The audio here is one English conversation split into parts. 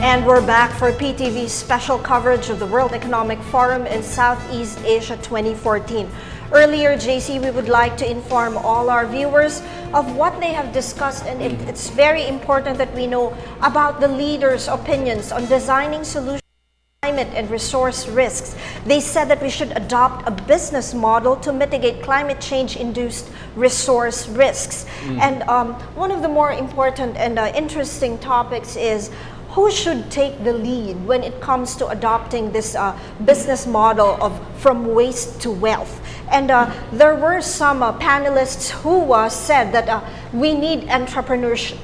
And we're back for PTV special coverage of the World Economic Forum in Southeast Asia 2014. Earlier, JC, we would like to inform all our viewers of what they have discussed, and it's very important that we know about the leaders' opinions on designing solutions to climate and resource risks. They said that we should adopt a business model to mitigate climate change-induced resource risks. And one of the more important and interesting topics is who should take the lead when it comes to adopting this business model of from waste to wealth. And there were some panelists who said that we need entrepreneurs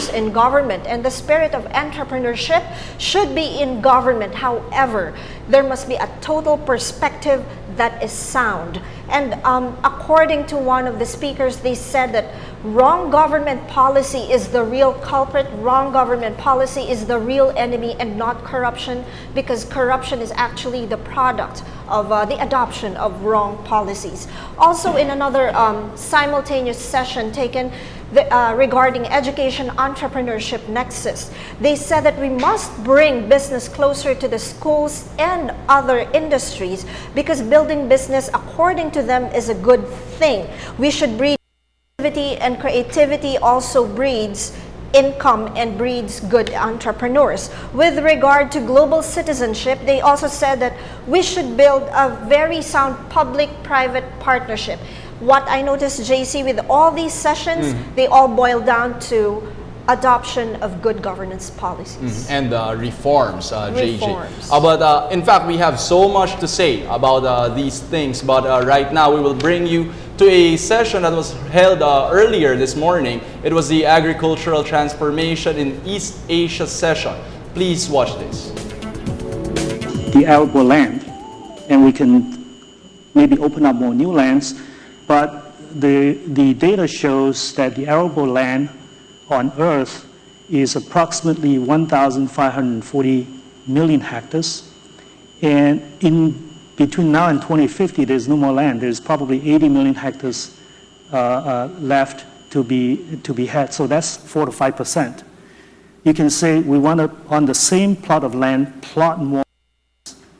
in government, and the spirit of entrepreneurship should be in government. However, there must be a total perspective that is sound. And according to one of the speakers, they said that wrong government policy is the real culprit. Wrong government policy is the real enemy and not corruption, because corruption is actually the product of the adoption of wrong policies. Also, in another simultaneous session taken regarding education entrepreneurship nexus, they said that we must bring business closer to the schools and other industries, because building business, according to them, is a good thing. We should breed creativity, and creativity also breeds income and breeds good entrepreneurs. With regard to global citizenship, they also said that we should build a very sound public-private partnership. What I noticed, JC, with all these sessions, they all boil down to adoption of good governance policies. And reforms, JJ. But in fact, we have so much to say about these things, but right now we will bring you to a session that was held earlier this morning. It was the Agricultural Transformation in East Asia session. Please watch this. The arable land, and we can maybe open up more new lands, but the data shows that the arable land on Earth is approximately 1,540 million hectares. And between now and 2050, there's no more land. There's probably 80 million hectares left to be had. So that's 4 to 5%. You can say we want to, on the same plot of land, plot more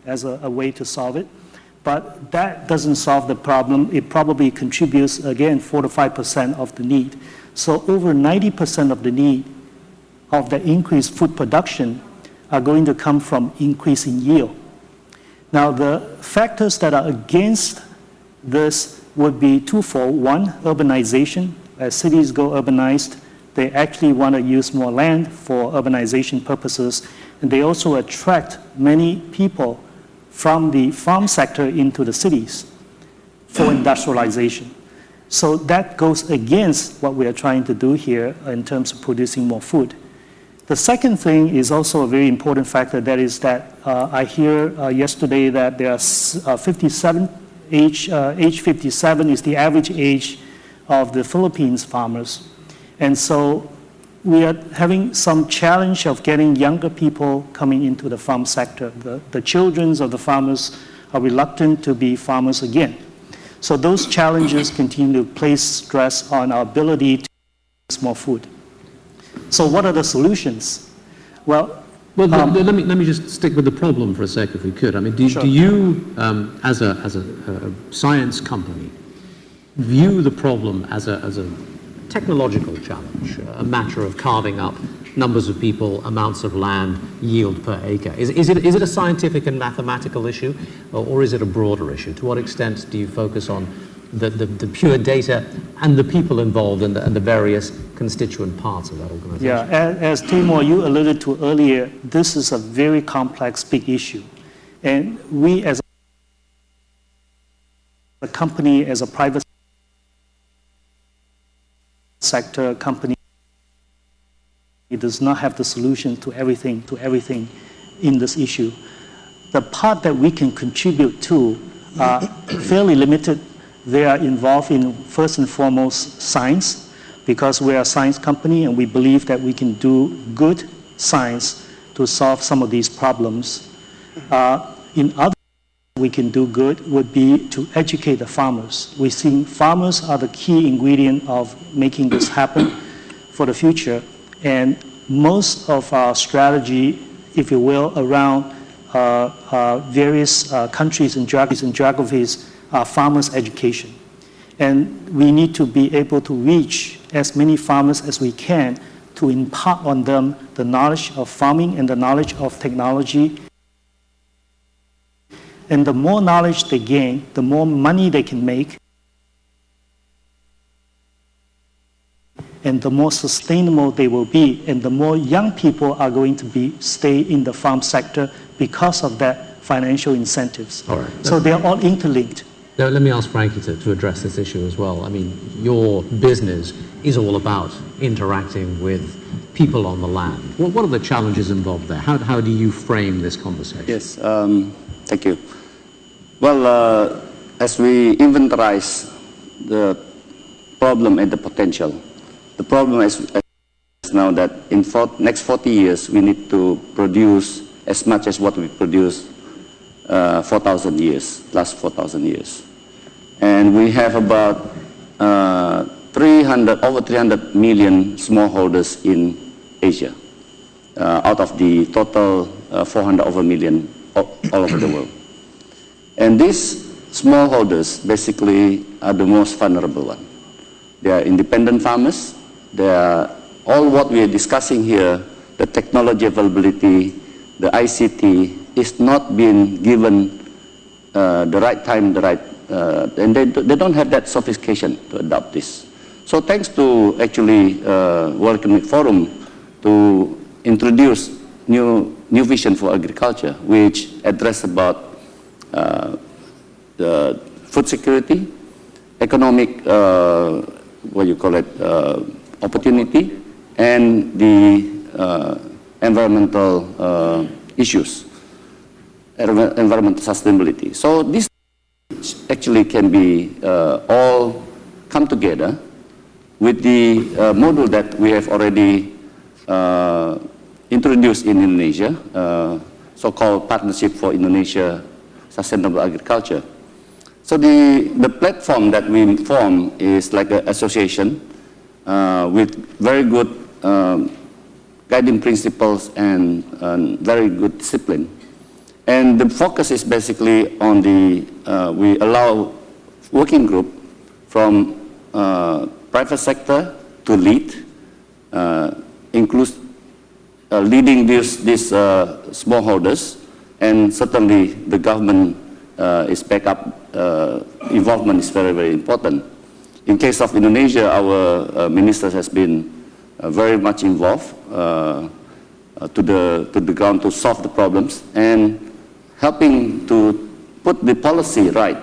as a way to solve it. But that doesn't solve the problem. It probably contributes, again, 4 to 5% of the need. So over 90% of the need of the increased food production are going to come from increasing yield. Now, the factors that are against this would be twofold. One, urbanization. As cities go urbanized, they actually want to use more land for urbanization purposes. And they also attract many people from the farm sector into the cities for industrialization. So that goes against what we are trying to do here in terms of producing more food. The second thing is also a very important factor, that is that I hear yesterday that there are 57, age 57 is the average age of the Philippines farmers. And so we are having some challenge of getting younger people coming into the farm sector. The children of the farmers are reluctant to be farmers again. So those challenges continue to place stress on our ability to produce more food. So what are the solutions? Well, let me just stick with the problem for a sec, if we could. I mean, do you, as a science company, view the problem as a technological challenge, a matter of carving up numbers of people, amounts of land, yield per acre? Is it a scientific and mathematical issue, or is it a broader issue? To what extent do you focus on the pure data and the people involved and the various constituent parts of that organization? Yeah, as Timur, you alluded to earlier, this is a very complex, big issue. And we as a company, as a private sector company, it does not have the solution to everything in this issue. The part that we can contribute to are fairly limited. They are involved in, first and foremost, science, because we are a science company and we believe that we can do good science to solve some of these problems. In other we can do good would be to educate the farmers. We think farmers are the key ingredient of making this happen for the future. And most of our strategy, if you will, around various countries and geographies are farmers' education. And we need to be able to reach as many farmers as we can to impart on them the knowledge of farming and the knowledge of technology. And the more knowledge they gain, the more money they can make, and the more sustainable they will be, and the more young people are going to stay in the farm sector because of that financial incentives. All right. So they're all interlinked. Now, let me ask Frankie to address this issue as well. I mean, your business is all about interacting with people on the land. What are the challenges involved there? How do you frame this conversation? Yes, thank you. Well, as we inventorize the problem and the potential, the problem is now that in next 40 years, we need to produce as much as what we produce 4,000 years, last 4,000 years. And we have about over 300 million smallholders in Asia, out of the total 400 over million all over the world. And these smallholders basically are the most vulnerable one. They are independent farmers. They are all what we are discussing here, the technology availability, the ICT, is not being given the right time, and they don't have that sophistication to adopt this. So thanks to actually World Economic Forum to introduce new vision for agriculture, which address about the food security, economic, opportunity, and the environmental issues, environmental sustainability. So this actually can be all come together with the model that we have already introduced in Indonesia, so-called Partnership for Indonesia Sustainable Agriculture. So the platform that we form is like an association with very good guiding principles and very good discipline. And the focus is basically on we allow working group from private sector to lead, includes leading these smallholders, and certainly the government is backup involvement is very, very important. In case of Indonesia, our minister has been very much involved to the ground to solve the problems and helping to put the policy right,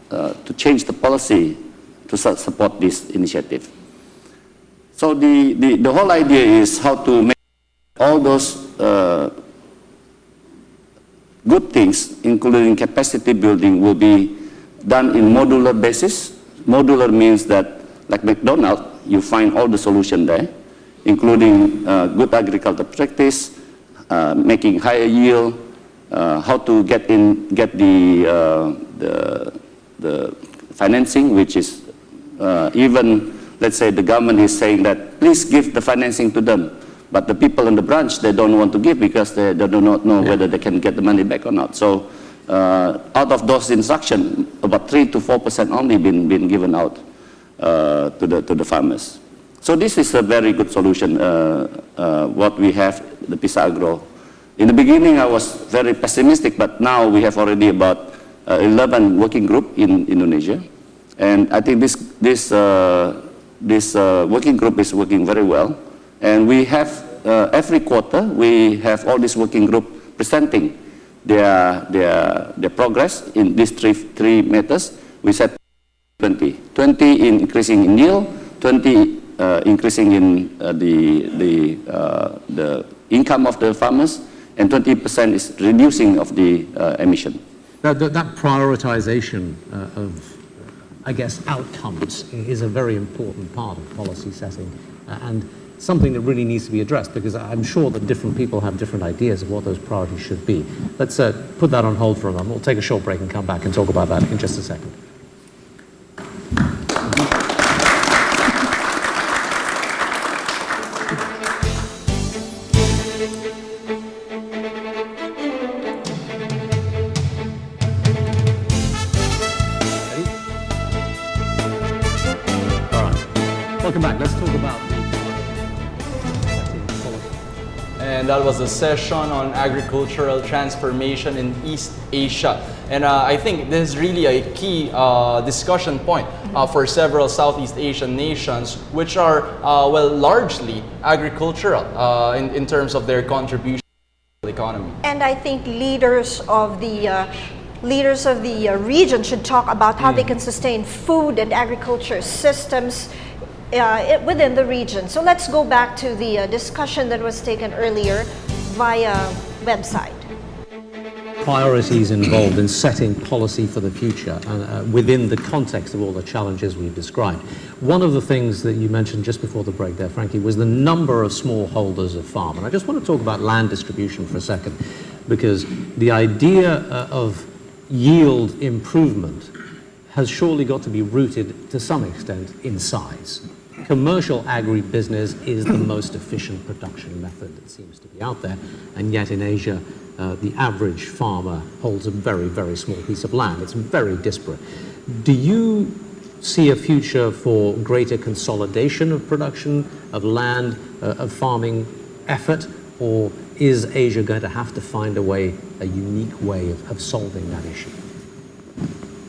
to change the policy to support this initiative. So the whole idea is how to make all those good things, including capacity building, will be done in modular basis. Modular means that, like McDonald's, you find all the solution there, including good agricultural practice, making higher yield, how to get the financing, which is even, let's say, the government is saying that please give the financing to them, but the people in the branch, they don't want to give because they do not know whether they can get the money back or not. So out of those instructions, about 3 to 4% only been given out to the farmers. So this is a very good solution, what we have, the PISA Agro. In the beginning, I was very pessimistic, but now we have already about 11 working group in Indonesia. And I think this working group is working very well. And we have, every quarter, we have all this working group presenting their progress in these three matters. We said 20 in increasing in yield, 20 increasing in the income of the farmers, and 20% is reducing of the emission. That prioritization of, I guess, outcomes is a very important part of policy setting, and something that really needs to be addressed, because I'm sure that different people have different ideas of what those priorities should be. Let's put that on hold for a moment. We'll take a short break and come back and talk about that in just a second. welcome back. Let's talk about And that was a session on agricultural transformation in East Asia. And I think this is really a key discussion point for several Southeast Asian nations, which are, well, largely agricultural in terms of their contribution to the economy. And I think leaders of the region should talk about how they can sustain food and agriculture systems within the region. So let's go back to the discussion that was taken earlier via website. priorities involved in setting policy for the future within the context of all the challenges we've described. One of the things that you mentioned just before the break there, Frankie, was the number of smallholders of farm. And I just want to talk about land distribution for a second, because the idea of yield improvement has surely got to be rooted to some extent in size. Commercial agribusiness is the most efficient production method that seems to be out there, and yet in Asia, the average farmer holds a very, very small piece of land. It's very disparate. Do you see a future for greater consolidation of production, of land, of farming effort, or is Asia going to have to find a unique way of solving that issue?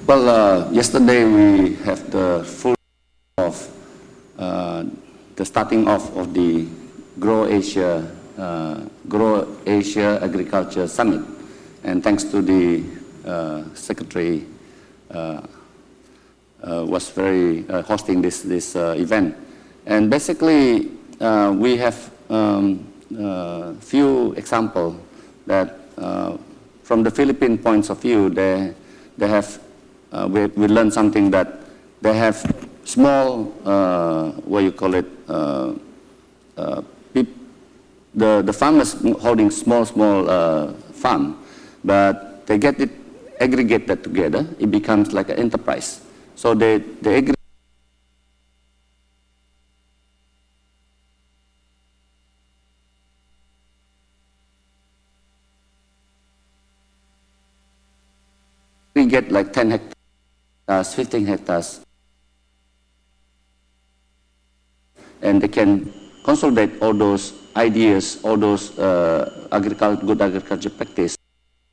Well, yesterday we have the full of the starting off of the Grow Asia Agriculture Summit, and thanks to the Secretary was very hosting this event. And basically we have few examples that from the Philippine points of view, they have we learned something that they have small what you call it the farmers holding small farm, but they get it, aggregate that together, it becomes like an enterprise. So they get like 10 hectares, 15 hectares, and they can consolidate all those ideas, all those good agriculture practice,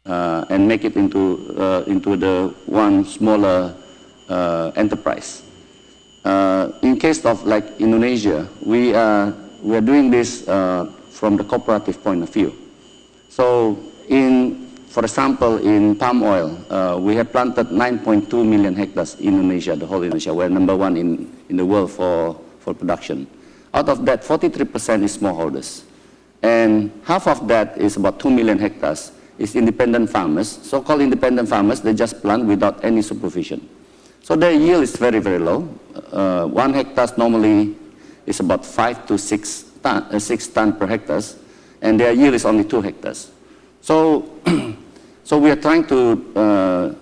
and make it into the one smaller enterprise. In case of like Indonesia, we are doing this from the cooperative point of view. So for example, in palm oil, we have planted 9.2 million hectares in Indonesia, the whole Indonesia. We're number one in the world for production. Out of that, 43% is smallholders. And half of that is about 2 million hectares is independent farmers. So-called independent farmers, they just plant without any supervision. So their yield is very, very low. 1 hectare normally is about 5 to 6 tons per hectare, and their yield is only 2 hectares. So, so we are trying to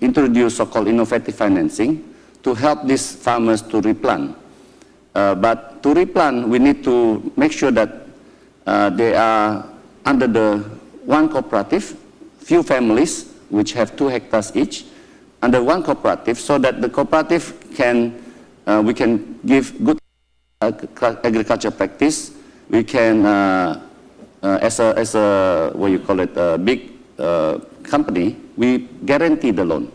introduce so-called innovative financing to help these farmers to replant. But to replant, we need to make sure that they are under the one cooperative, few families which have 2 hectares each, under one cooperative, so that the cooperative can, we can give good agriculture practice. We can, as a what you call it, a big company, we guarantee the loan.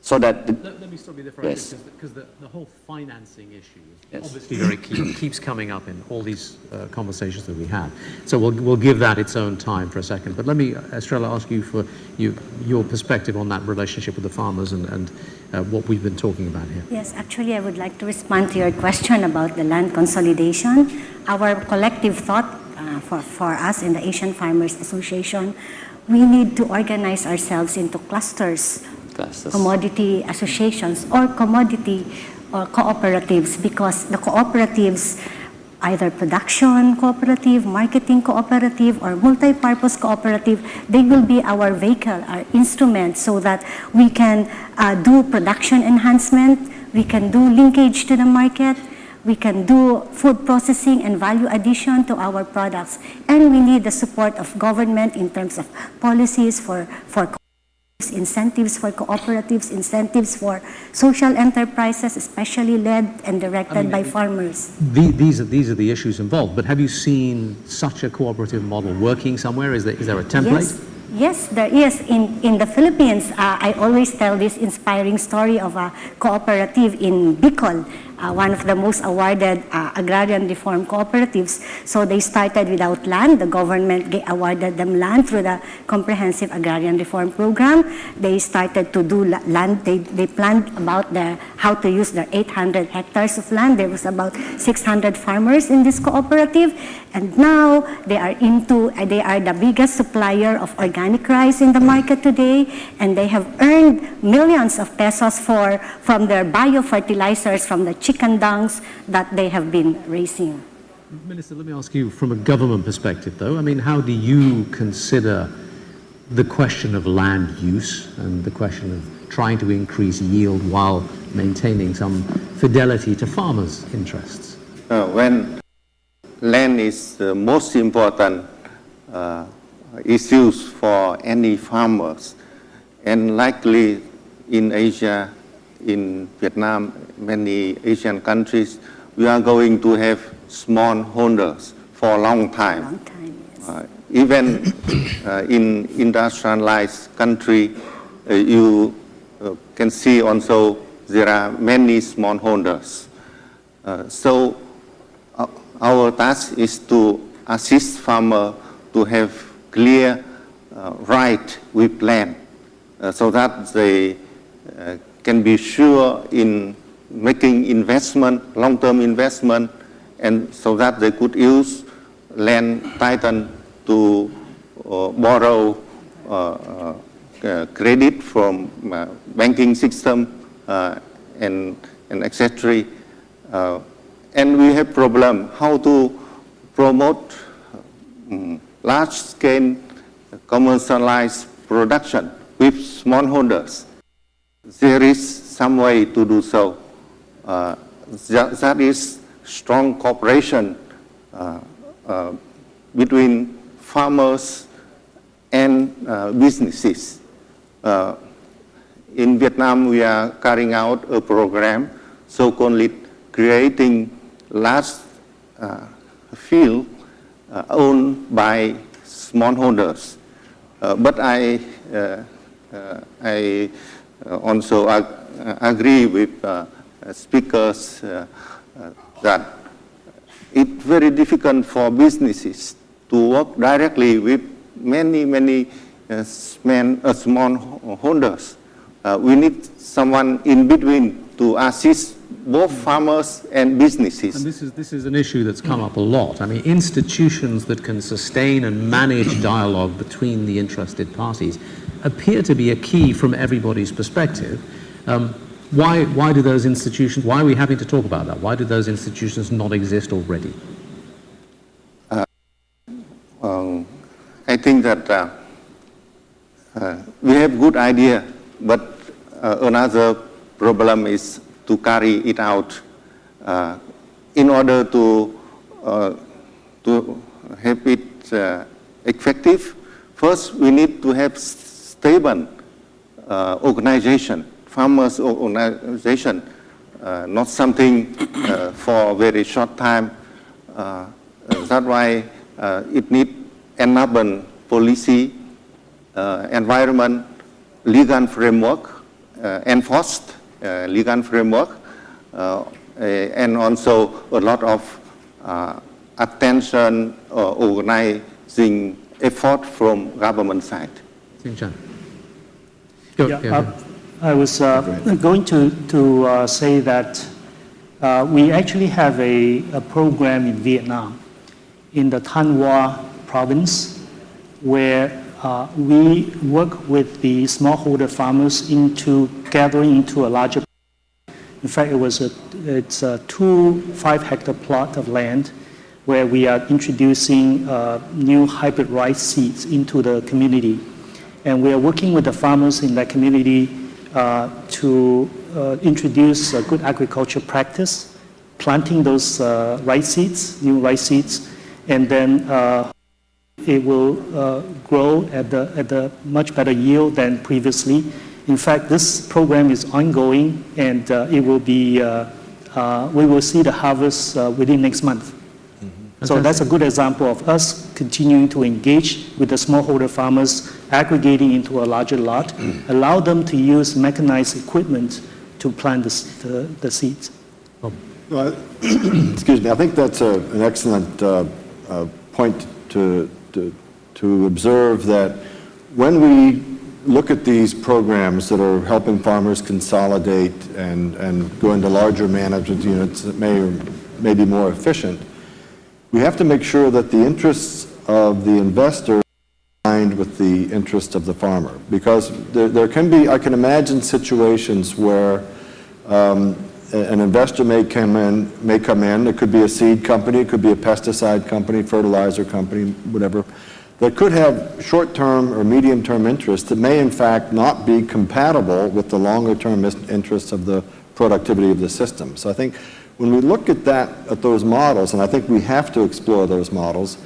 So that let me stop you there for a second, because the whole financing issue is obviously very key. It keeps coming up in all these conversations that we have. So we'll give that its own time for a second. But let me, Estrella, ask you for your perspective on that relationship with the farmers and what we've been talking about here. Yes, actually, I would like to respond to your question about the land consolidation. Our collective thought for us in the Asian Farmers Association, we need to organize ourselves into clusters, commodity associations, or commodity or cooperatives, because the cooperatives, either production cooperative, marketing cooperative, or multi-purpose cooperative, they will be our vehicle, our instrument, so that we can do production enhancement, we can do linkage to the market, we can do food processing and value addition to our products, and we need the support of government in terms of policies for incentives for cooperatives, incentives for social enterprises, especially led and directed by farmers. These are the issues involved, but have you seen such a cooperative model working somewhere? Is there a template? Yes, there is. In the Philippines, I always tell this inspiring story of a cooperative in Bicol, one of the most awarded agrarian reform cooperatives. So they started without land. The government awarded them land through the Comprehensive Agrarian Reform Program. They started to do land. They planned about how to use their 800 hectares of land. There was about 600 farmers in this cooperative. And now they are the biggest supplier of organic rice in the market today, and they have earned millions of pesos from their biofertilizers, from the chicken dungs that they have been raising. Minister, let me ask you from a government perspective, though. I mean, how do you consider the question of land use and the question of trying to increase yield while maintaining some fidelity to farmers' interests? When land is the most important issues for any farmers, and likely in Asia, in Vietnam, many Asian countries, we are going to have smallholders for a long time. Yes. Even in industrialized country, you can see also there are many smallholders. So our task is to assist farmers to have clear right with land, so that they can be sure in making investment, long-term investment, and so that they could use land title to borrow credit from banking system and etc. And we have problem how to promote large-scale commercialized production with smallholders. There is some way to do so. That is strong cooperation between farmers and businesses. In Vietnam, we are carrying out a program so-called creating large field owned by smallholders. But I also agree with speakers that it's very difficult for businesses to work directly with many smallholders. We need someone in between to assist both farmers and businesses. And this is an issue that's come up a lot. I mean, institutions that can sustain and manage dialogue between the interested parties appear to be a key from everybody's perspective. Why do those institutions, why are we having to talk about that? Why do those institutions not exist already? I think that we have good idea, but another problem is to carry it out. In order to have it effective, first we need to have stable organization, farmers organization, not something for a very short time. That's why it needs enable policy, environment, legal framework, enforced legal framework, and also a lot of attention organizing effort from government side. I was going to say that we actually have a program in Vietnam, in the Thanh Hoa province, where we work with the smallholder farmers into gathering into a larger. In fact, it's a 5-hectare plot of land where we are introducing new hybrid rice seeds into the community. And we are working with the farmers in that community to introduce a good agriculture practice, planting those rice seeds, new rice seeds, and then it will grow at a much better yield than previously. In fact, this program is ongoing, and it will be. We will see the harvest within next month. So that's a good example of us continuing to engage with the smallholder farmers, aggregating into a larger lot, allow them to use mechanized equipment to plant the seeds. Excuse me, I think that's an excellent point to observe, that when we look at these programs that are helping farmers consolidate and go into larger management units that may be more efficient, we have to make sure that the interests of the investor are aligned with the interest of the farmer. Because there can be, I can imagine situations where an investor may come in, it could be a seed company, it could be a pesticide company, fertilizer company, whatever, that could have short-term or medium-term interests that may in fact not be compatible with the longer-term interests of the productivity of the system. So I think when we look at those models, and I think we have to explore those models,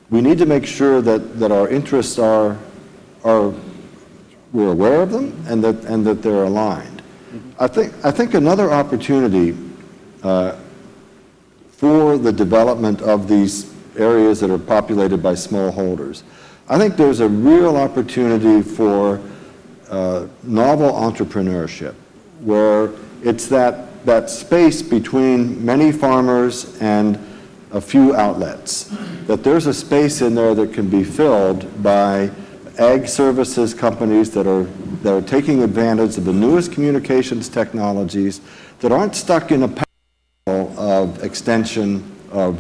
we need to make sure that our interests we're aware of them and that they're aligned. I think another opportunity for the development of these areas that are populated by smallholders, I think there's a real opportunity for novel entrepreneurship, where it's that space between many farmers and a few outlets, that there's a space in there that can be filled by ag services companies that are taking advantage of the newest communications technologies, that aren't stuck in a panel of extension of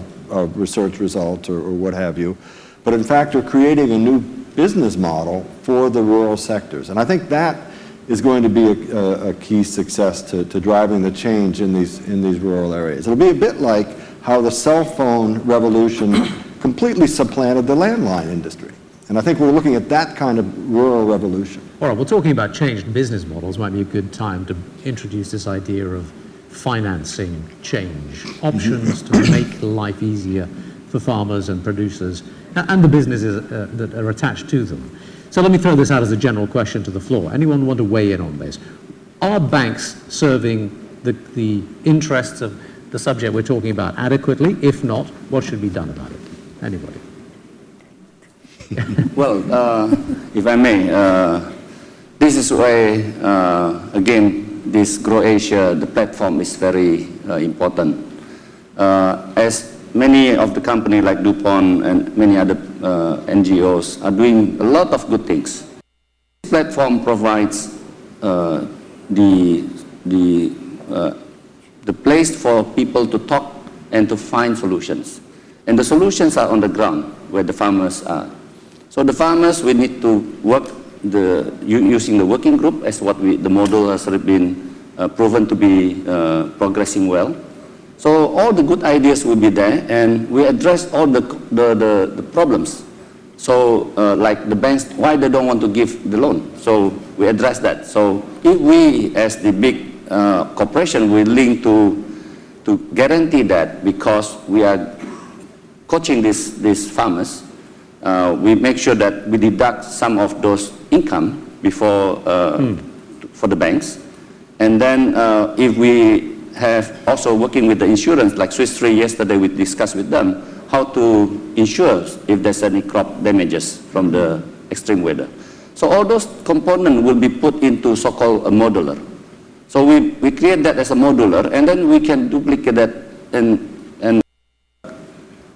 research results or what have you, but in fact are creating a new business model for the rural sectors. And I think that is going to be a key success to driving the change in these rural areas. It'll be a bit like how the cell phone revolution completely supplanted the landline industry. And I think we're looking at that kind of rural revolution. All right, well, talking about changed business models might be a good time to introduce this idea of financing change, options to make life easier for farmers and producers and the businesses that are attached to them. So let me throw this out as a general question to the floor. Anyone want to weigh in on this? Are banks serving the interests of the subject we're talking about adequately? If not, what should be done about it? Anybody? Well, if I may, this is why, again, this Grow Asia, the platform is very important. As many of the companies like DuPont and many other NGOs are doing a lot of good things. This platform provides the place for people to talk and to find solutions. And the solutions are on the ground where the farmers are. So the farmers, we need to work using the working group as the model has been proven to be progressing well. So all the good ideas will be there, and we address all the problems. So like the banks, why they don't want to give the loan? So we address that. So if we, as the big corporation, we're willing to guarantee that, because we are coaching these farmers, we make sure that we deduct some of those income before for the banks. And then if we have also working with the insurance, like Swiss Re yesterday, we discussed with them how to insure if there's any crop damages from the extreme weather. So all those components will be put into so-called a modular. So we create that as a modular, and then we can duplicate that and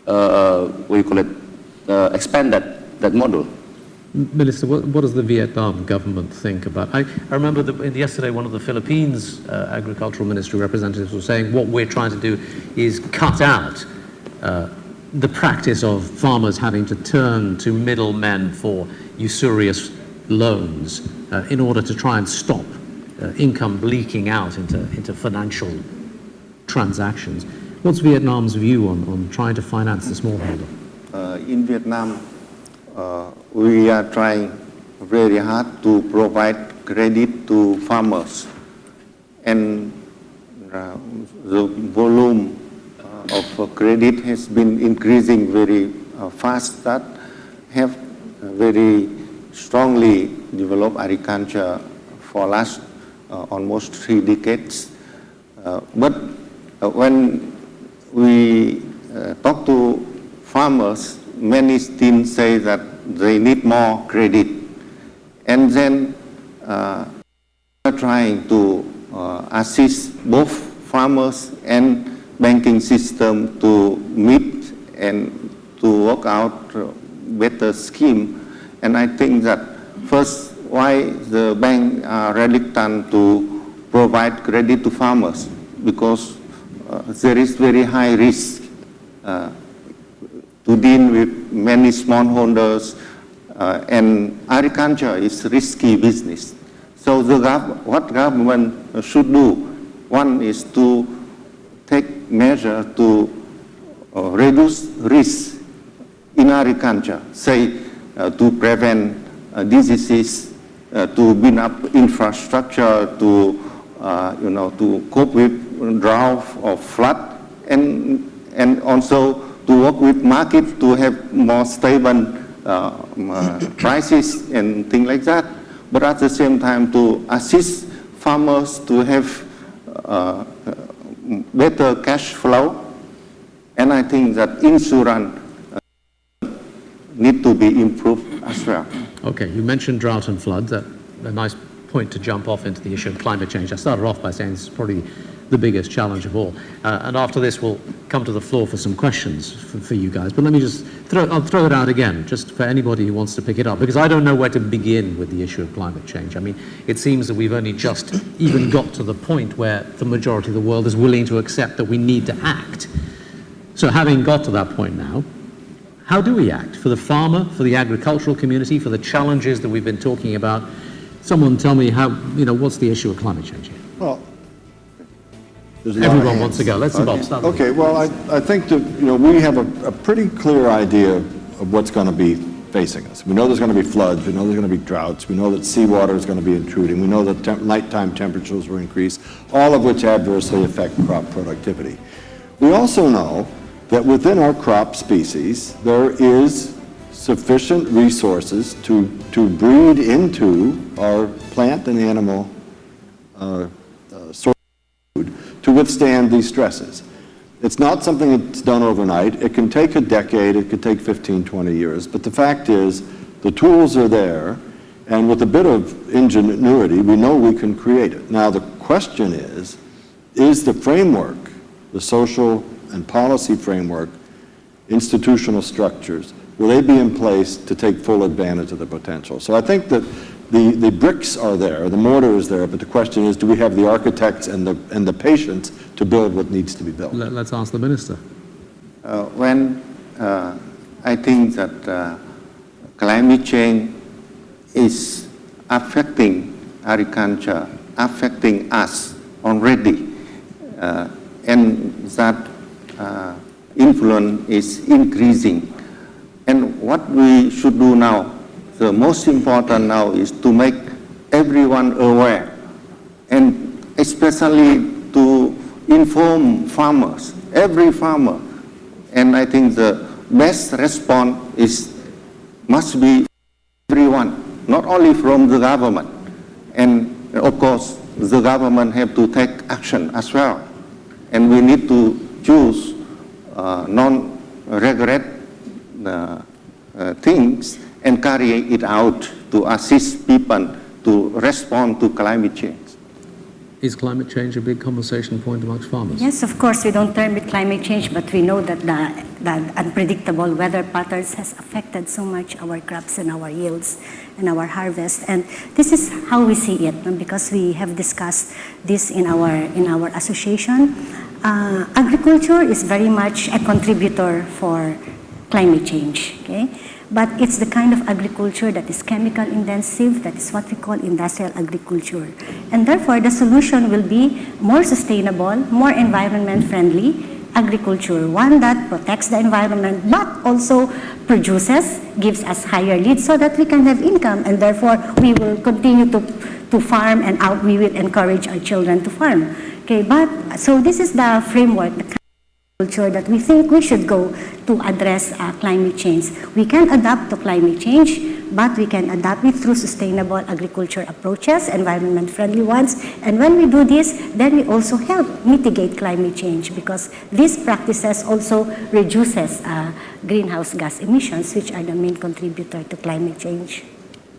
what you call it, expand that model. Minister, what does the Vietnam government think about? I remember that yesterday one of the Philippines agricultural ministry representatives was saying what we're trying to do is cut out the practice of farmers having to turn to middlemen for usurious loans in order to try and stop income leaking out into financial transactions. What's Vietnam's view on trying to finance the smallholder? In Vietnam, we are trying very hard to provide credit to farmers, and the volume of credit has been increasing very fast. That have very strongly developed agriculture for last almost 3 decades. But when we talk to farmers, many still say that they need more credit. And then we are trying to assist both farmers and banking system to meet and to work out better scheme. And I think that first, why the bank are reluctant to provide credit to farmers? Because there is very high risk to deal with many smallholders, and agriculture is risky business. So what government should do? One is to take measure to reduce risk in agriculture, say to prevent diseases, to build up infrastructure, to to cope with drought or flood, and also to work with market to have more stable prices and things like that. But at the same time, to assist farmers to have better cash flow. And I think that insurance need to be improved as well. Okay, you mentioned drought and floods. A nice point to jump off into the issue of climate change. I started off by saying this is probably the biggest challenge of all. And after this, we'll come to the floor for some questions for you guys. But let me just I'll throw it out again, just for anybody who wants to pick it up, because I don't know where to begin with the issue of climate change. I mean, it seems that we've only just even got to the point where the majority of the world is willing to accept that we need to act. So having got to that point now, how do we act? For the farmer, for the agricultural community, for the challenges that we've been talking about? Someone tell me how, what's the issue of climate change here? Well, there's a lot of Everyone hands. wants to go. Let's start. Okay, well, I think that, we have a pretty clear idea of what's going to be facing us. We know there's going to be floods. We know there's going to be droughts. We know that seawater is going to be intruding. We know that nighttime temperatures will increase, all of which adversely affect crop productivity. We also know that within our crop species, there is sufficient resources to breed into our plant and animal source of food to withstand these stresses. It's not something that's done overnight. It can take a decade, it could take 15, 20 years, but the fact is the tools are there, and with a bit of ingenuity, we know we can create it. Now the question is the framework, the social and policy framework, institutional structures, will they be in place to take full advantage of the potential? So I think that the bricks are there, the mortar is there, but the question is, do we have the architects and the patience to build what needs to be built? Let's ask the Minister. I think that climate change is affecting agriculture, affecting us already, and that influence is increasing. And what we should do now, the most important now, is to make everyone aware, and especially to inform farmers, every farmer. And I think the best response must be everyone, not only from the government. And of course, the government have to take action as well. And we need to choose non-regret things and carry it out to assist people to respond to climate change. Is climate change a big conversation point amongst farmers? Yes, of course, we don't term it climate change, but we know that the unpredictable weather patterns has affected so much our crops and our yields and our harvest. And this is how we see it, because we have discussed this in our association. Agriculture is very much a contributor for climate change, okay? But it's the kind of agriculture that is chemical intensive, that is what we call industrial agriculture. And therefore, the solution will be more sustainable, more environment friendly agriculture, one that protects the environment, but also produces, gives us higher yields so that we can have income, and therefore we will continue to farm, and we will encourage our children to farm. Okay, but so this is the framework, the culture that we think we should go to address climate change. We can adapt to climate change, but we can adapt it through sustainable agriculture approaches, environment-friendly ones. And when we do this, then we also help mitigate climate change, because these practices also reduces greenhouse gas emissions, which are the main contributor to climate change.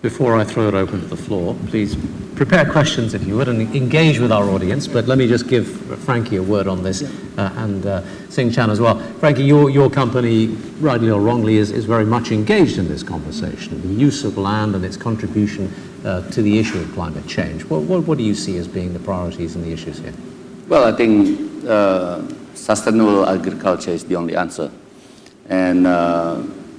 Before I throw it open to the floor, please prepare questions if you would and engage with our audience. But let me just give Frankie a word on this and Sing Chan as well. Frankie, your company, rightly or wrongly, is very much engaged in this conversation, the use of land and its contribution to the issue of climate change. What do you see as being the priorities and the issues here? Well, I think sustainable agriculture is the only answer. And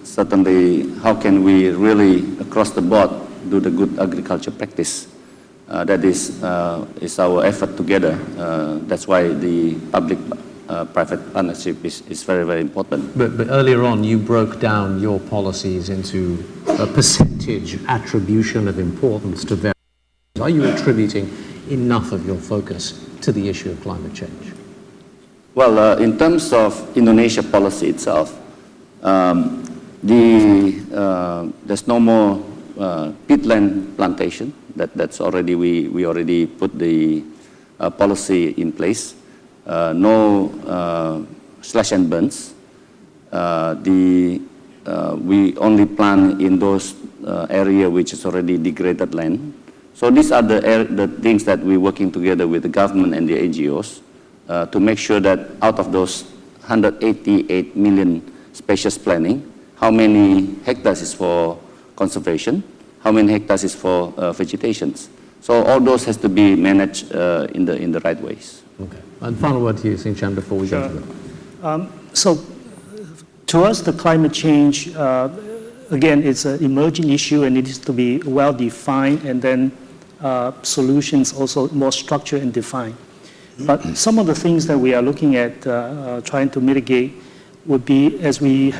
certainly, how can we really, across the board, do the good agriculture practice? That is our effort together. That's why the public-private partnership is very, very important. But earlier on, you broke down your policies into a percentage attribution of importance to various. Are you attributing enough of your focus to the issue of climate change? Well, in terms of Indonesia policy itself, there's no more peatland plantation. That's already we already put the policy in place. No slash and burns. We only plant in those area which is already degraded land. So these are the things that we're working together with the government and the NGOs to make sure that out of those 188 million spacious planning, how many hectares is for conservation, how many hectares is for vegetations. So all those has to be managed in the right ways. Okay. And final word to you, Sing Chan, before we go to that. So to us, the climate change, again, it's an emerging issue and it needs to be well defined, and then solutions also more structured and defined. But some of the things that we are looking at trying to mitigate would be, as we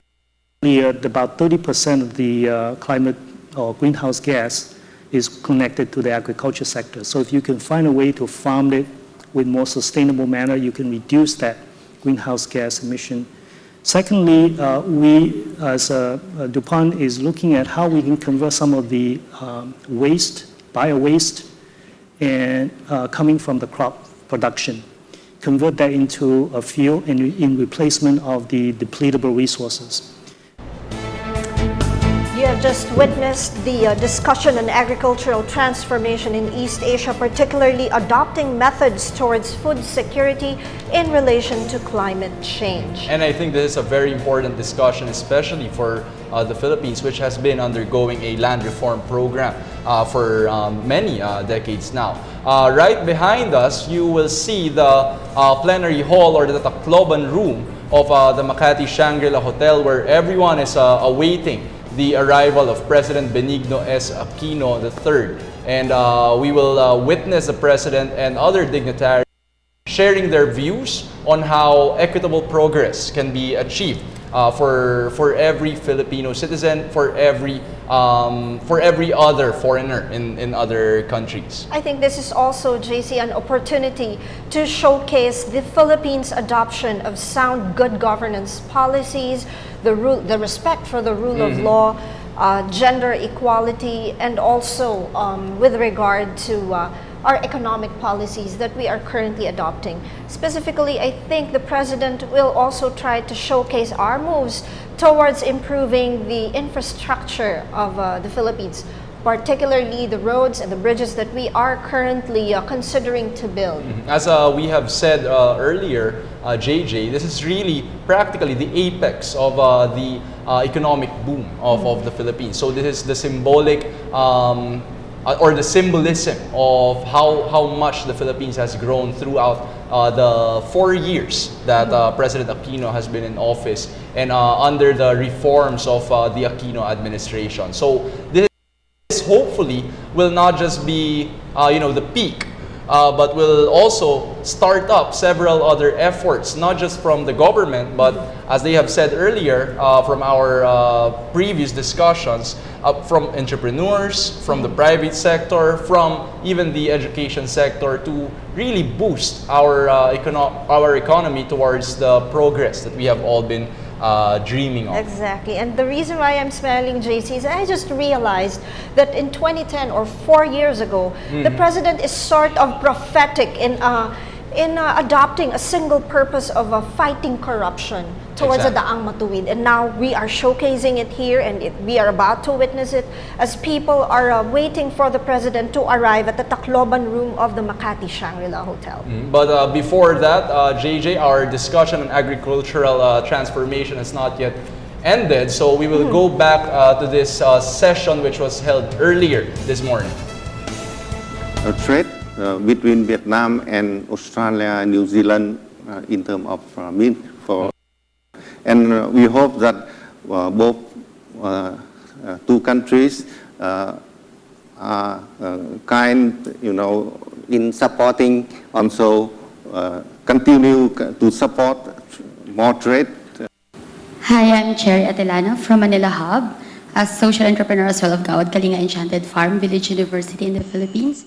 earlier, about 30% of the climate or greenhouse gas is connected to the agriculture sector. So if you can find a way to farm it with more sustainable manner, you can reduce that greenhouse gas emission. Secondly, we as DuPont is looking at how we can convert some of the waste, bio-waste, and coming from the crop production, convert that into a fuel in replacement of the depletable resources. You have just witnessed the discussion on agricultural transformation in East Asia, particularly adopting methods towards food security in relation to climate change. And I think this is a very important discussion, especially for the Philippines, which has been undergoing a land reform program for many decades now. Right behind us, you will see the plenary hall or the Tacloban room of the Makati Shangri-La Hotel, where everyone is awaiting the arrival of President Benigno S. Aquino III. And we will witness the President and other dignitaries sharing their views on how equitable progress can be achieved for every Filipino citizen, for every other foreigner in other countries. I think this is also, JC, an opportunity to showcase the Philippines' adoption of sound good governance policies, the respect for the rule of law, gender equality, and also with regard to our economic policies that we are currently adopting. Specifically, I think the President will also try to showcase our moves towards improving the infrastructure of the Philippines, particularly the roads and the bridges that we are currently considering to build. As we have said earlier, JJ, this is really practically the apex of the economic boom of the Philippines. So this is the symbolic or the symbolism of how much the Philippines has grown throughout the 4 years that President Aquino has been in office and under the reforms of the Aquino administration. So this hopefully will not just be the peak but will also start up several other efforts, not just from the government, but as they have said earlier, from our previous discussions, from entrepreneurs, from the private sector, from even the education sector, to really boost our economy towards the progress that we have all been dreaming of. Exactly. And the reason why I'm smiling, JC, is I just realized that in 2010 or 4 years ago, the president is sort of prophetic in adopting a single purpose of fighting corruption towards the Daang Matuwid. And now we are showcasing it here, and we are about to witness it as people are waiting for the president to arrive at the Tacloban room of the Makati Shangri-La Hotel. But before that, JJ, our discussion on agricultural transformation has not yet ended, so we will go back to this session which was held earlier this morning. Trade between Vietnam and Australia and New Zealand in terms of meat for, and we hope that both two countries are kind, in supporting, also continue to support more trade. Hi, I'm Cherry Atelano from Manila Hub, a social entrepreneur as well of Gawad Kalinga Enchanted Farm Village University in the Philippines.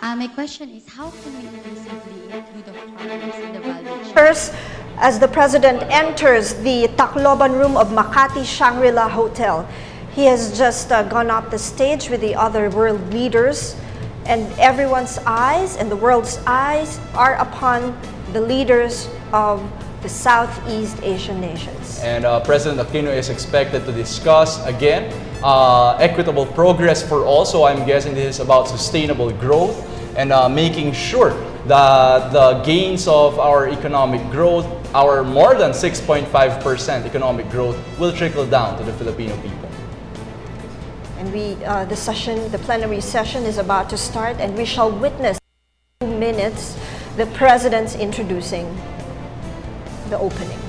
My question is, how can we inclusively include the farmers in the value chain? First, as the president enters the Tacloban room of Makati Shangri-La Hotel, he has just gone up the stage with the other world leaders, and everyone's eyes and the world's eyes are upon the leaders of the Southeast Asian nations. And President Aquino is expected to discuss again equitable progress for all. So I'm guessing this is about sustainable growth and making sure that the gains of our economic growth, our more than 6.5% economic growth, will trickle down to the Filipino people. And the plenary session is about to start, and we shall witness in 2 minutes the president's introducing the opening.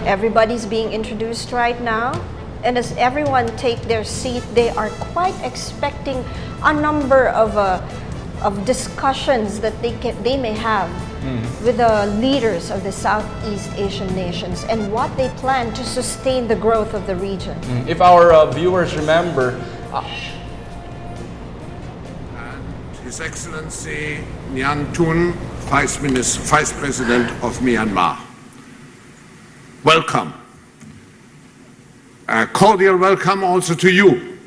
Everybody's being introduced right now, and as everyone take their seat, they are quite expecting a number of discussions that they may have with the leaders of the Southeast Asian nations and what they plan to sustain the growth of the region. If our viewers remember, His Excellency Nhan Thun, Vice President of Myanmar. Welcome. A cordial welcome also to you,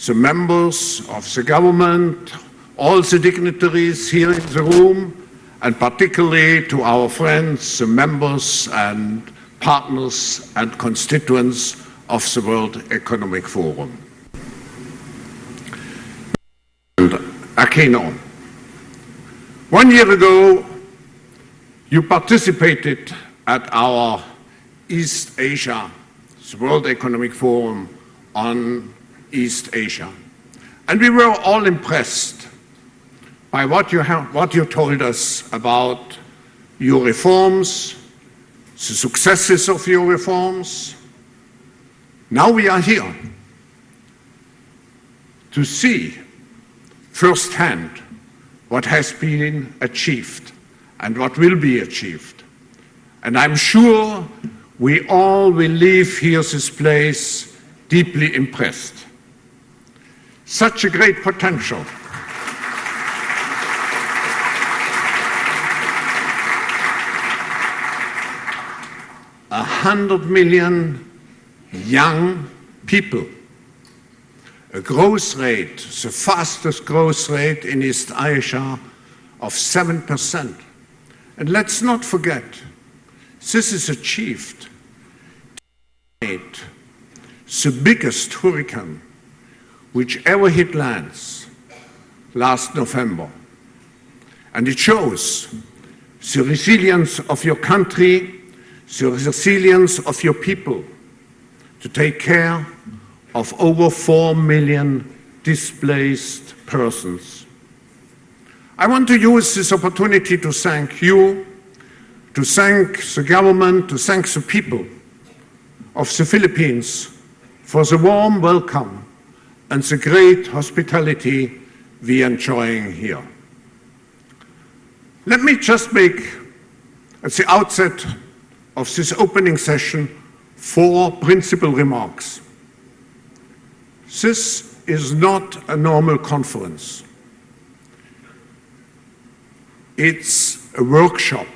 the members of the government, all the dignitaries here in the room, and particularly to our friends, the members and partners and constituents of the World Economic Forum. Aquino, 1 year ago, you participated at our East Asia, the World Economic Forum on East Asia. And we were all impressed by what you told us about your reforms, the successes of your reforms. Now we are here to see firsthand what has been achieved and what will be achieved. And I'm sure we all will leave here this place deeply impressed. Such a great potential. A 100 million young people, a growth rate, the fastest growth rate in East Asia of 7%. And let's not forget, this is achieved the biggest hurricane which ever hit lands last November. And it shows the resilience of your country, the resilience of your people to take care of over 4 million displaced persons. I want to use this opportunity to thank you, to thank the government, to thank the people of the Philippines for the warm welcome and the great hospitality we are enjoying here. Let me just make, at the outset of this opening session, 4 principal remarks. This is not a normal conference. It's a workshop.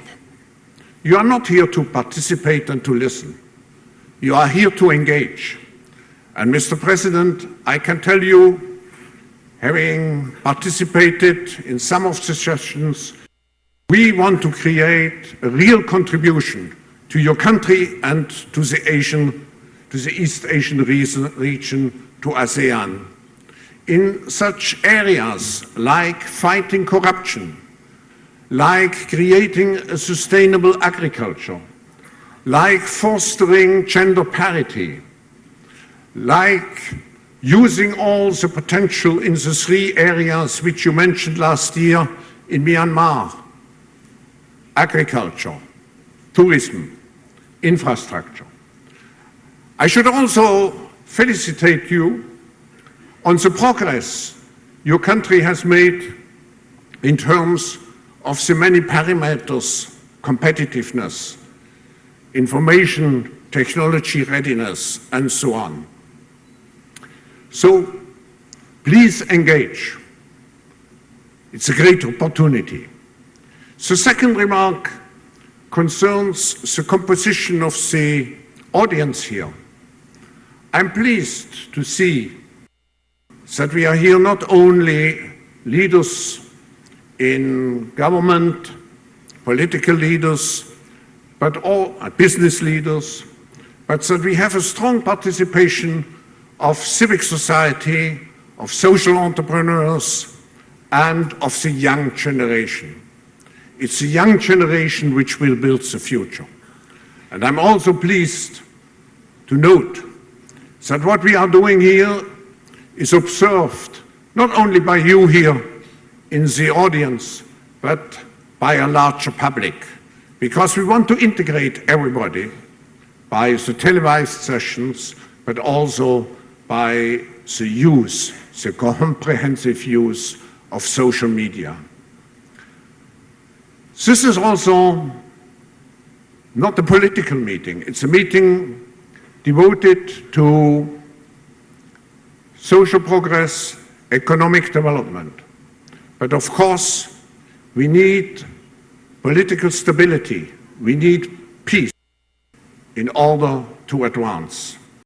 You are not here to participate and to listen. You are here to engage. And Mr. President, I can tell you, having participated in some of the sessions, we want to create a real contribution to your country and to the East Asian region, to ASEAN, in such areas like fighting corruption, like creating a sustainable agriculture, like fostering gender parity, like using all the potential in the 3 areas which you mentioned last year in Myanmar: agriculture, tourism, infrastructure. I should also felicitate you on the progress your country has made in terms of the many parameters: competitiveness, information technology readiness, and so on. So please engage. It's a great opportunity. The second remark concerns the composition of the audience here. I'm pleased to see that we are here not only leaders in government, political leaders, but all business leaders, but that we have a strong participation of civic society, of social entrepreneurs, and of the young generation. It's the young generation which will build the future. And I'm also pleased to note that what we are doing here is observed not only by you here in the audience, but by a larger public, because we want to integrate everybody by the televised sessions, but also by the use, the comprehensive use of social media. This is also not a political meeting. It's a meeting devoted to social progress, economic development. But of course, we need political stability. We need peace in order to advance.